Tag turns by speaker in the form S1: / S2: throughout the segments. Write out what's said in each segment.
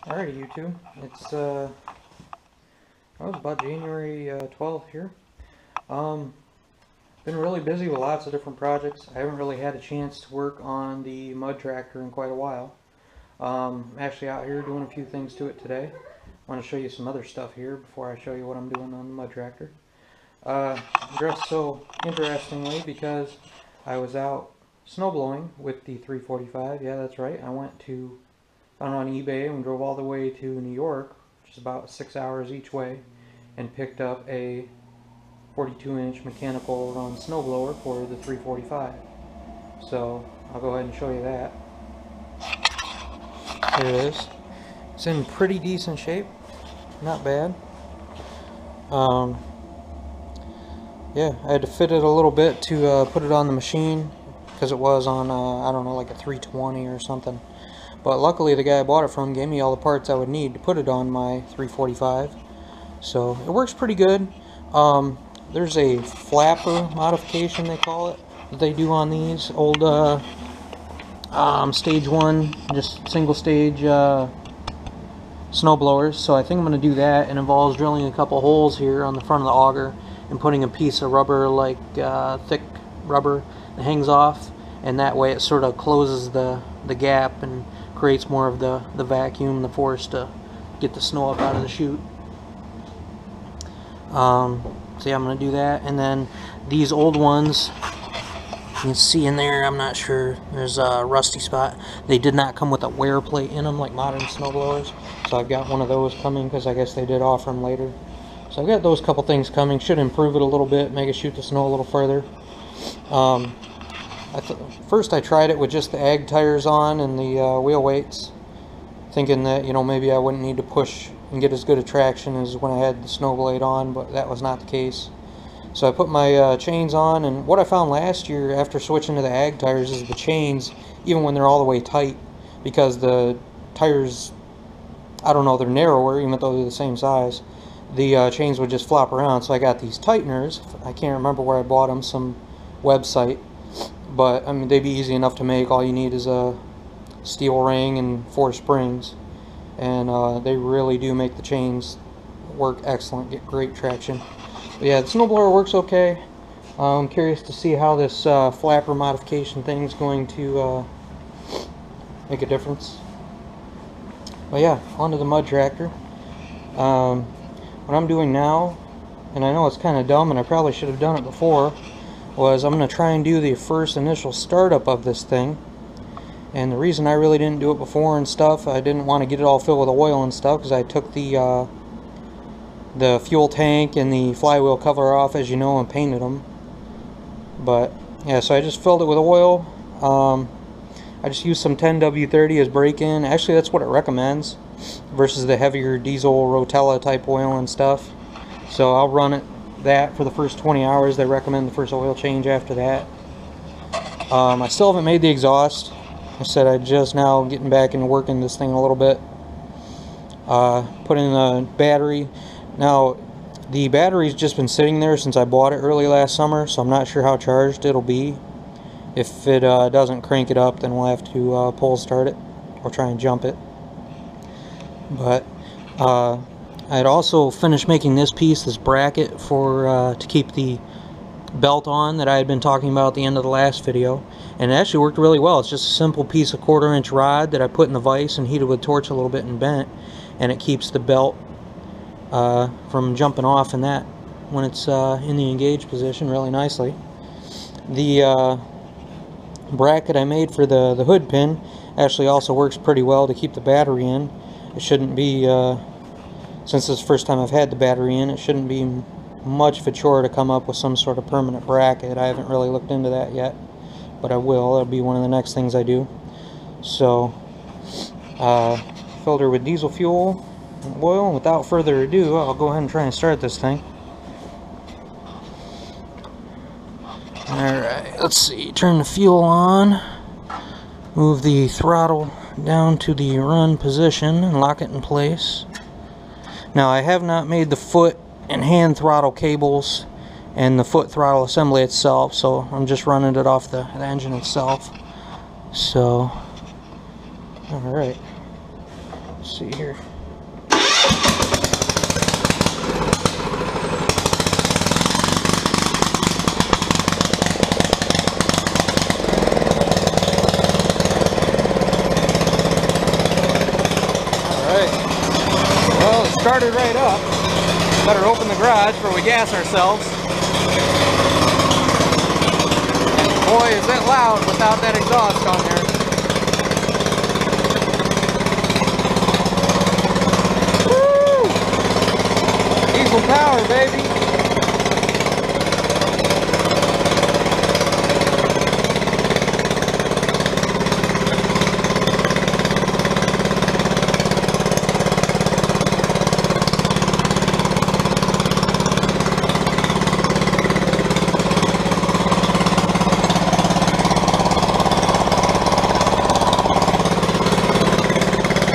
S1: Alrighty, YouTube. It's it was about January 12th here. Been really busy with lots of different projects. I haven't really had a chance to work on the mud tractor in quite a while. I'm actually out here doing a few things to it today. I want to show you some other stuff here before I show you what I'm doing on the mud tractor. Dressed so interestingly because I was out snow blowing with the 345. Yeah, that's right. I went to found on eBay and drove all the way to New York, which is about 6 hours each way, and picked up a 42-inch mechanical run snowblower for the 345. So I'll go ahead and show you that. There it is. It's in pretty decent shape, not bad. Yeah, I had to fit it a little bit to put it on the machine because it was on I don't know, like a 320 or something. But luckily the guy I bought it from gave me all the parts I would need to put it on my 345. So it works pretty good. There's a flapper modification, they call it, that they do on these old stage 1, just single stage snow blowers. So I think I'm going to do that. It involves drilling a couple holes here on the front of the auger and putting a piece of rubber, like thick rubber, that hangs off, and that way it sort of closes the gap and creates more of the vacuum, the force to get the snow up out of the chute. So yeah, I'm going to do that. And then these old ones, you can see in there, I'm not sure, there's a rusty spot. They did not come with a wear plate in them like modern snowblowers. So I've got one of those coming because I guess they did offer them later. So I've got those couple things coming. Should improve it a little bit, make it shoot the snow a little further. First I tried it with just the ag tires on and the wheel weights, thinking that, you know, maybe I wouldn't need to push and get as good a traction as when I had the snow blade on, but that was not the case. So I put my chains on, and what I found last year after switching to the ag tires is the chains, even when they're all the way tight, because the tires, I don't know, they're narrower even though they're the same size, the chains would just flop around. So I got these tighteners. I can't remember where I bought them, some website, but I mean, they'd be easy enough to make. All you need is a steel ring and 4 springs, and they really do make the chains work excellent, get great traction. But yeah, the snowblower works okay. I'm curious to see how this flapper modification thing is going to make a difference. But yeah, onto the mud tractor. What I'm doing now, and I know it's kind of dumb and I probably should have done it before, was I'm going to try and do the first initial startup of this thing. And the reason I really didn't do it before and stuff, I didn't want to get it all filled with oil and stuff, because I took the fuel tank and the flywheel cover off, as you know, and painted them. But yeah, so I just filled it with oil. I just used some 10W30 as break-in. Actually, that's what it recommends versus the heavier diesel Rotella type oil and stuff. So I'll run that for the first 20 hours. They recommend the first oil change after that. I still haven't made the exhaust. I said I'm just now getting back into working this thing a little bit. Put in the battery. Now, the battery's just been sitting there since I bought it early last summer, so I'm not sure how charged it'll be. If it doesn't crank it up, then we'll have to pull start it or try and jump it. But I'd also finished making this piece, this bracket, for to keep the belt on that I had been talking about at the end of the last video, and it actually worked really well. It's just a simple piece of 1/4-inch rod that I put in the vise and heated with torch a little bit and bent, and it keeps the belt from jumping off in that when it's in the engaged position really nicely. The bracket I made for the hood pin actually also works pretty well to keep the battery in. It shouldn't be, since this is the first time I've had the battery in, it shouldn't be much of a chore to come up with some sort of permanent bracket. I haven't really looked into that yet, but I will. That'll be one of the next things I do. So filled her with diesel fuel and oil, and without further ado, I'll go ahead and try and start this thing. Alright, let's see, turn the fuel on, move the throttle down to the run position and lock it in place. Now, I have not made the foot and hand throttle cables and the foot throttle assembly itself, so I'm just running it off the engine itself. So, alright. Let's see here. Well, it started right up. Better open the garage before we gas ourselves. And boy, is it loud without that exhaust on there. Woo! Diesel power, baby.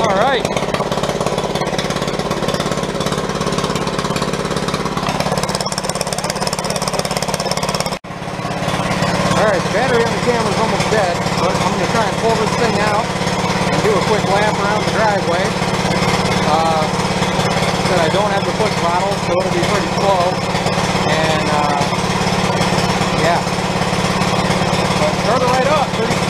S1: Alright. Alright, the battery on the camera is almost dead, but I'm going to try and pull this thing out and do a quick lap around the driveway. Said I don't have the push throttle, so it'll be pretty slow. And, yeah. But start it right up, pretty